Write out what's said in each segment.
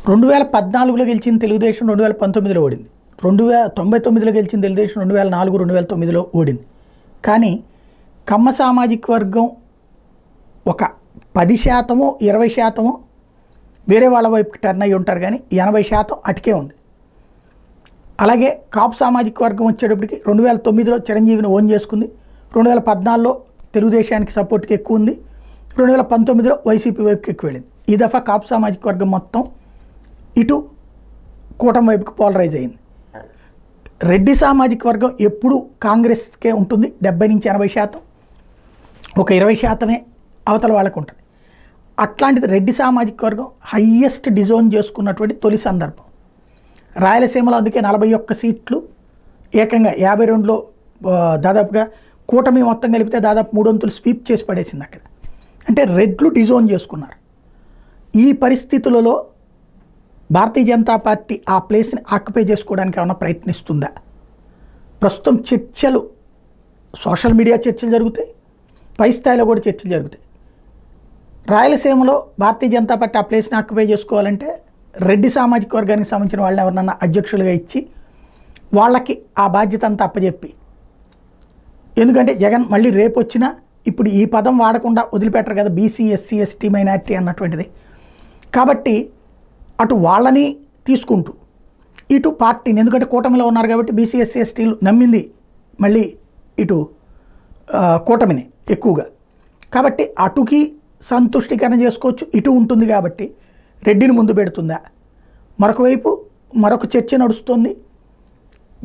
2014లో గెలిచిన తెలుగుదేశం 2019లో ఓడింది. 99లో గెలిచిన తెలుగుదేశం 2004, 2009లో ఓడింది. కానీ కమ్మ సామాజిక వర్గం ఒక 10%, 20% వేరే వాళ్ళ వైపుకి టర్న్ అయ్యి ఉంటారు, కానీ 80% అటుకే ఉంది. అలాగే కాపు సామాజిక వర్గం వచ్చేటప్పటికి 2009లో చిరంజీవిని ఓన్ చేసుకుంది, 2014లో తెలుగుదేశానికి సపోర్ట్కి ఎక్కువ ఉంది, 2019లో వైసీపీ వైపుకి ఎక్కువ వెళ్ళింది. ఈ దఫా కాపు సామాజిక వర్గం మొత్తం ఇటు కూటమి వైపుకి పోలరైజ్ అయింది. రెడ్డి సామాజిక వర్గం ఎప్పుడు కాంగ్రెస్కే ఉంటుంది, 70 నుంచి 80%, ఒక 20% అవతల వాళ్ళకు ఉంటుంది. అట్లాంటిది రెడ్డి సామాజిక వర్గం హయ్యెస్ట్ డిజోన్ చేసుకున్నటువంటి తొలి సందర్భం. రాయలసీమలో అందుకే 41 సీట్లు ఏకంగా 52లో దాదాపుగా కూటమి మొత్తం కలిపితే దాదాపు 3 వంతులు స్వీప్ చేసి పడేసింది అక్కడ. అంటే రెడ్లు డిజోన్ చేసుకున్నారు. ఈ పరిస్థితులలో భారతీయ జనతా పార్టీ ఆ ప్లేస్ని ఆక్యుపై చేసుకోవడానికి ఏమైనా ప్రయత్నిస్తుందా? ప్రస్తుతం చర్చలు, సోషల్ మీడియా చర్చలు జరుగుతాయి, పై స్థాయిలో కూడా చర్చలు జరుగుతాయి. రాయలసీమలో భారతీయ జనతా పార్టీ ఆ ప్లేస్ని ఆక్యుపై చేసుకోవాలంటే రెడ్డి సామాజిక వర్గానికి సంబంధించిన వాళ్ళని ఎవరినన్నా అధ్యక్షులుగా ఇచ్చి వాళ్ళకి ఆ బాధ్యత అంతా అప్పచెప్పి, ఎందుకంటే జగన్ మళ్ళీ రేపు వచ్చినా ఇప్పుడు ఈ పదం వాడకుండా వదిలిపెట్టరు కదా, బీసీ, ఎస్సీ, ఎస్టీ, మైనారిటీ అన్నటువంటిది. కాబట్టి అటు వాళ్ళని తీసుకుంటూ ఇటు పార్టీని, ఎందుకంటే కూటమిలో ఉన్నారు కాబట్టి బీసీ, ఎస్సీ, ఎస్టీలు నమ్మింది మళ్ళీ ఇటు కూటమిని ఎక్కువగా. కాబట్టి అటుకి సంతుష్టీకరణ చేసుకోవచ్చు, ఇటు ఉంటుంది కాబట్టి రెడ్డిని ముందు పెడుతుందా? మరొక వైపు మరొక చర్చ నడుస్తుంది.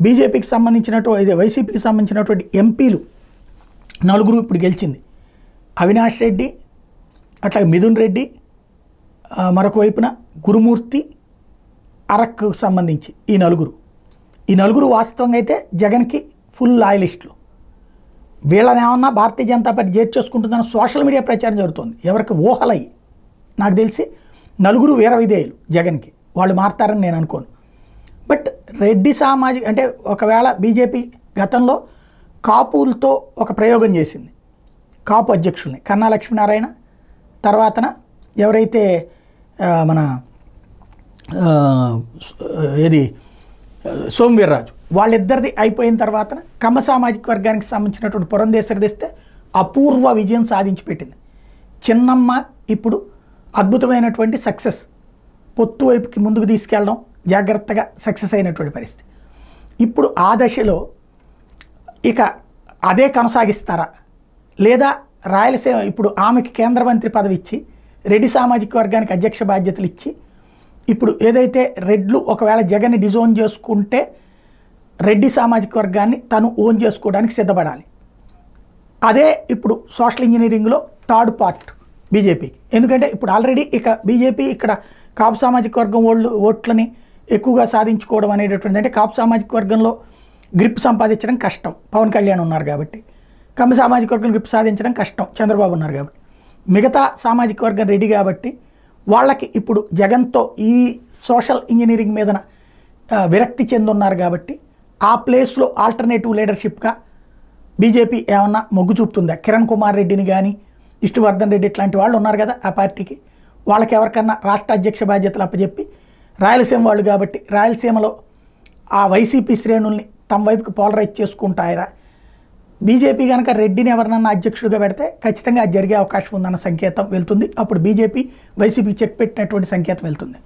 బీజేపీకి సంబంధించినటువంటి, వైసీపీకి సంబంధించినటువంటి ఎంపీలు 4 ఇప్పుడు గెలిచింది. అవినాష్ రెడ్డి, అట్లాగే మిథున్ రెడ్డి, మరొక వైపున గురుమూర్తి, అరక్కు సంబంధించి ఈ నలుగురు వాస్తవంగా అయితే జగన్కి ఫుల్ లాయలిస్టులు. వీళ్ళని ఏమన్నా Bharatiya Janata party చేర్చేసుకుంటుందని social media ప్రచారం జరుగుతుంది. ఎవరికి ఊహలయ్యి నాకు తెలిసి 4 వీర విధేయులు జగన్కి, వాళ్ళు మారతారని నేను అనుకోను. బట్ రెడ్డి సామాజిక అంటే ఒకవేళ బీజేపీ గతంలో కాపులతో ఒక ప్రయోగం చేసింది, కాపు అధ్యక్షుల్ని కన్నా లక్ష్మీనారాయణ, తర్వాతన ఎవరైతే మన ఏది సోమవీర్రాజు, వాళ్ళిద్దరిది అయిపోయిన తర్వాత కమ్మ సామాజిక వర్గానికి సంబంధించినటువంటి పురంధేశ్వరి తెస్తే అపూర్వ విజయం సాధించి పెట్టింది. చిన్నమ్మ ఇప్పుడు అద్భుతమైనటువంటి సక్సెస్, పొత్తు వైపుకి ముందుకు తీసుకెళ్ళడం జాగ్రత్తగా సక్సెస్ అయినటువంటి పరిస్థితి. ఇప్పుడు ఆ దశలో ఇక అదే కొనసాగిస్తారా, లేదా రాయలసీమ ఇప్పుడు ఆమెకి కేంద్ర మంత్రి పదవి ఇచ్చి రెడ్డి సామాజిక వర్గానికి అధ్యక్ష బాధ్యతలు ఇచ్చి, ఇప్పుడు ఏదైతే రెడ్లు ఒకవేళ జగన్ని డిజోన్ చేసుకుంటే రెడ్డి సామాజిక వర్గాన్ని తను ఓన్ చేసుకోవడానికి సిద్ధపడాలి. అదే ఇప్పుడు సోషల్ ఇంజనీరింగ్లో థర్డ్ పార్ట్ బీజేపీకి. ఎందుకంటే ఇప్పుడు ఆల్రెడీ ఇక బీజేపీ ఇక్కడ కాపు సామాజిక వర్గం ఓట్లని ఎక్కువగా సాధించుకోవడం అనేటటువంటి, అంటే కాపు సామాజిక వర్గంలో గ్రిప్ సంపాదించడం కష్టం, పవన్ కళ్యాణ్ ఉన్నారు కాబట్టి. కమ్మ సామాజిక వర్గం గ్రిప్ సాధించడం కష్టం, చంద్రబాబు ఉన్నారు కాబట్టి. మిగతా సామాజిక వర్గం రెడీ కాబట్టి వాళ్ళకి ఇప్పుడు జగన్తో ఈ సోషల్ ఇంజనీరింగ్ మీదన విరక్తి చెందున్నారు కాబట్టి ఆ ప్లేస్లో ఆల్టర్నేటివ్ లీడర్షిప్గా బీజేపీ ఏమన్నా మొగ్గు చూపుతుందా? కిరణ్ కుమార్ రెడ్డిని కానీ, విష్ణువర్ధన్ రెడ్డి ఇట్లాంటి వాళ్ళు ఉన్నారు కదా ఆ పార్టీకి, వాళ్ళకి ఎవరికన్నా రాష్ట్ర అధ్యక్ష బాధ్యతలు అప్పచెప్పి, రాయలసీమ వాళ్ళు కాబట్టి రాయలసీమలో ఆ వైసీపీ శ్రేణుల్ని తమ వైపుకి పోలరైజ్ చేసుకుంటారా? బీజేపీ కనుక రెడ్డిని ఎవరినన్నా అధ్యక్షుడిగా పెడితే ఖచ్చితంగా అది జరిగే అవకాశం ఉందన్న సంకేతం వెళ్తుంది. అప్పుడు బీజేపీ వైసీపీ చెక్ పెట్టినటువంటి సంకేతం వెళ్తుంది.